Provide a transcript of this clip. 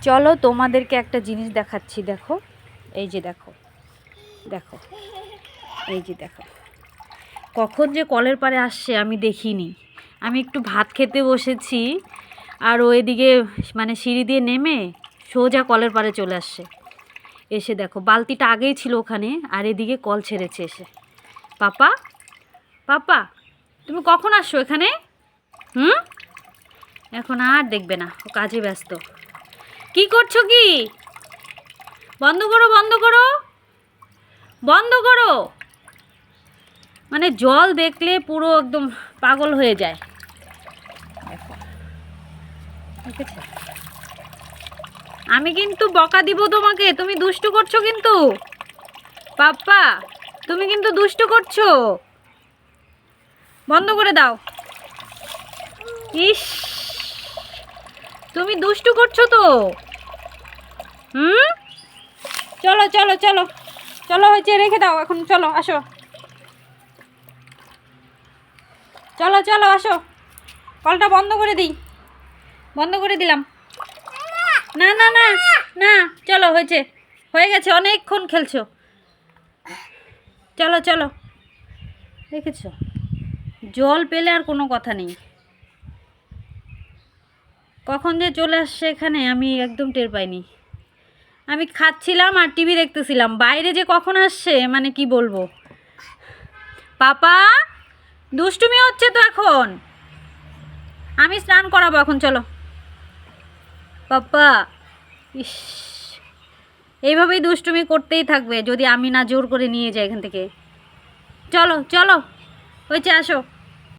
চলো তোমাদেরকে একটা জিনিস দেখাচ্ছি। দেখো, এই যে দেখো দেখো, এই যে দেখো, কখন যে কলের পাড়ে আসছে আমি দেখিনি। আমি একটু ভাত খেতে বসেছি আর ও এদিকে মানে সিঁড়ি দিয়ে নেমে সোজা কলের পাড়ে চলে আসছে। এসে দেখো বালতিটা আগেই ছিল ওখানে, আর এদিকে কল ছেড়েছে এসে। পাপা, পাপা, তুমি কখন আসছো এখানে? এখন আর দেখবে না, ও কাজে ব্যস্ত। কি করছো কি? বন্ধ করো, বন্ধ করো, বন্ধ করো। মানে জল দেখলে পুরো একদম পাগল হয়ে যায়। দেখো, দেখেছো? আমি কিন্তু বকা দিব তোমাকে, তুমি দুষ্টু করছো কিন্তু। পাপ্পা, তুমি কিন্তু দুষ্টু করছো, বন্ধ করে দাও। ইস, তুমি দুষ্টু করছো তো। চলো চলো চলো চলো, হয়েছে, রেখে দাও এখন। চলো আসো, চলো চলো আসো, কলটা বন্ধ করে দিই। বন্ধ করে দিলাম। না না না না, চলো, হয়েছে, হয়ে গেছে, অনেকক্ষণ খেলছো। চলো চলো। দেখেছো, জল পেলে আর কোনো কথা নেই। কখন যে চলে আসছে এখানে আমি একদম টের পাইনি। আমি খাচ্ছিলাম আর টিভি দেখতেছিলাম, বাইরে যে কখন আসছে মানে কি বলবো। পাপা, দুষ্টুমি হচ্ছে তো এখন, আমি স্নান করাবো এখন। চলো পাপা। ইস, এইভাবেই দুষ্টুমি করতেই থাকবে যদি আমি না জোর করে নিয়ে যাই এখান থেকে। চলো চলো, হয়েছে, আসো।